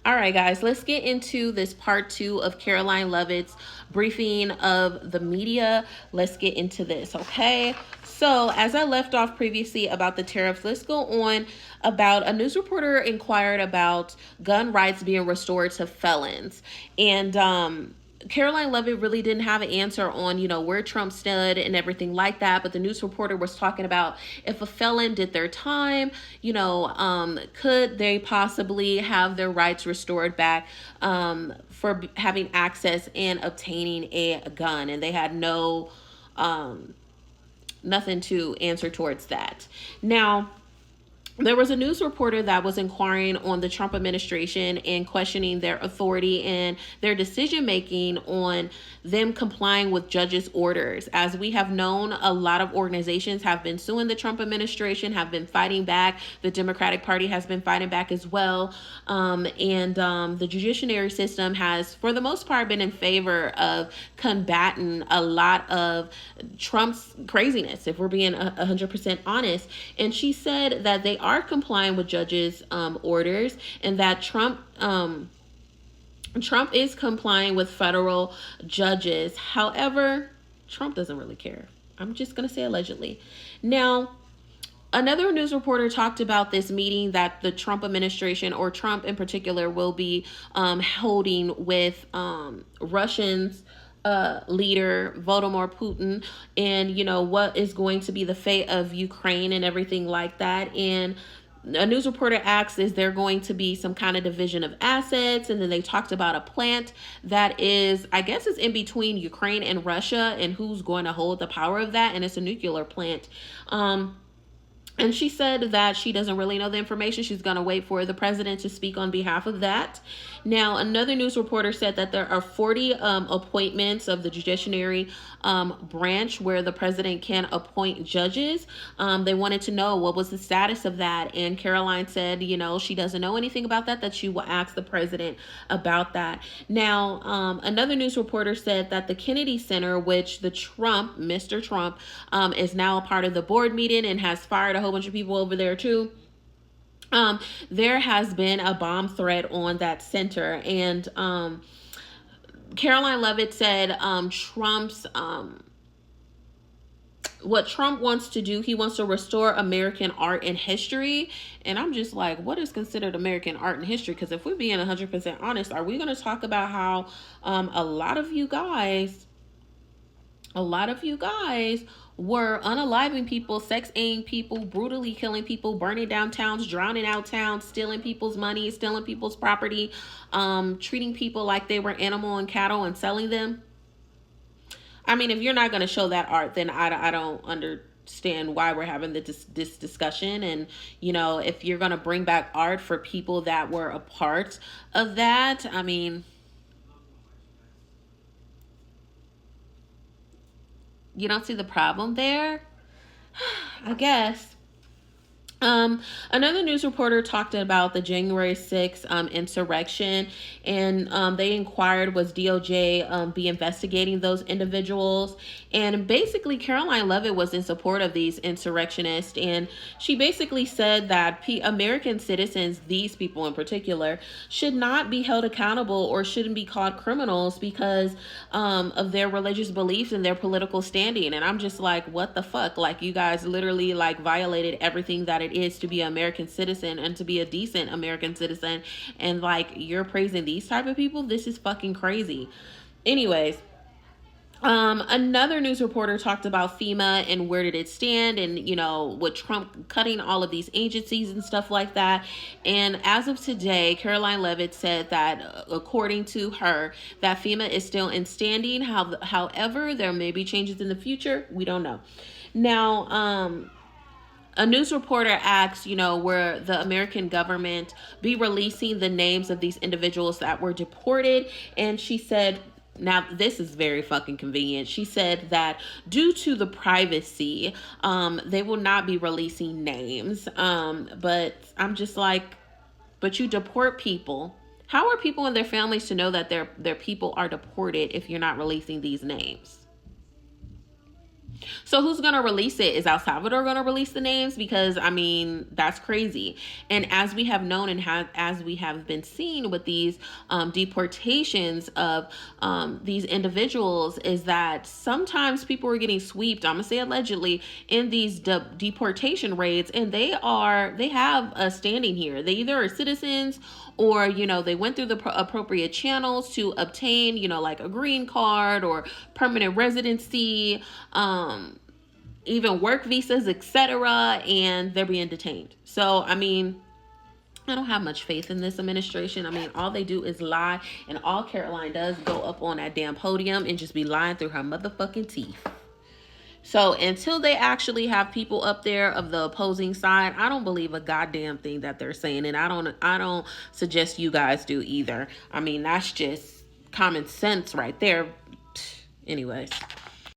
All right, guys, let's get into this part two of Karoline Leavitt's briefing of the media. Let's get into this, okay? So, as I left off previously about the tariffs, let's go on about a news reporter inquired about gun rights being restored to felons. And Karoline Leavitt really didn't have an answer on, where Trump stood and everything like that. But the news reporter was talking about if a felon did their time, could they possibly have their rights restored back for having access and obtaining a gun? And they had nothing to answer towards that. Now, there was a news reporter that was inquiring on the Trump administration and questioning their authority and their decision making on them complying with judges' orders. As we have known, a lot of organizations have been suing the Trump administration, have been fighting back. The Democratic Party has been fighting back as well. The judiciary system has, for the most part, been in favor of combating a lot of Trump's craziness, if we're being 100% honest. And she said that they are complying with judges' orders, and that Trump is complying with federal judges. However, Trump doesn't really care. I'm just going to say allegedly. Now, another news reporter talked about this meeting that the Trump administration, or Trump in particular, will be holding with Russians leader Vladimir Putin, and what is going to be the fate of Ukraine and everything like that. And a news reporter asked, is there going to be some kind of division of assets? And then they talked about a plant that is, I guess, is in between Ukraine and Russia, and who's going to hold the power of that. And it's a nuclear plant. And she said that she doesn't really know the information. She's going to wait for the president to speak on behalf of that. Now, another news reporter said that there are 40 appointments of the judiciary branch where the president can appoint judges. They wanted to know what was the status of that. And Karoline said, she doesn't know anything about that she will ask the president about that. Now, another news reporter said that the Kennedy Center, which Mr. Trump, is now a part of the board meeting and has fired a whole bunch of people over there too. There has been a bomb threat on that center, and Karoline Leavitt said what Trump wants to do, he wants to restore American art and history. And I'm just like, what is considered American art and history? Because if we're being 100% honest, are we going to talk about how a lot of you guys were unaliving people, sex-aiming people, brutally killing people, burning down towns, drowning out towns, stealing people's money, stealing people's property, treating people like they were animal and cattle and selling them? I mean, if you're not going to show that art, then I don't understand why we're having this discussion. And, if you're going to bring back art for people that were a part of that, I mean, you don't see the problem there? I guess. Another news reporter talked about the January 6th insurrection, and they inquired, was DOJ be investigating those individuals? And basically, Karoline Leavitt was in support of these insurrectionists, and she basically said that American citizens, these people in particular, should not be held accountable or shouldn't be called criminals because of their religious beliefs and their political standing. And I'm just like, what the fuck? Like, you guys literally violated everything that it is to be an American citizen and to be a decent American citizen, and you're praising these type of people? This is fucking crazy. Anyways, another news reporter talked about FEMA and where did it stand, and with Trump cutting all of these agencies and stuff like that. And as of today, Karoline Leavitt said that according to her, that FEMA is still in standing. However, there may be changes in the future. We don't know. Now, a news reporter asked, where the American government be releasing the names of these individuals that were deported. And she said, now this is very fucking convenient. She said that due to the privacy, they will not be releasing names. But I'm just like, but you deport people. How are people and their families to know that their people are deported if you're not releasing these names? So who's going to release it? Is El Salvador going to release the names? Because, I mean, that's crazy. And as we have known and as we have been seeing with these deportations of these individuals, is that sometimes people are getting swept, I'm going to say allegedly, in these deportation raids, and they have a standing here. They either are citizens, or, you know, they went through the appropriate channels to obtain, you know, like a green card or permanent residency, even work visas, etc., and they're being detained. So, I mean, I don't have much faith in this administration. I mean, all they do is lie, and all Karoline does go up on that damn podium and just be lying through her motherfucking teeth. So until they actually have people up there of the opposing side, I don't believe a goddamn thing that they're saying, and I don't suggest you guys do either. I mean, that's just common sense right there. Anyways.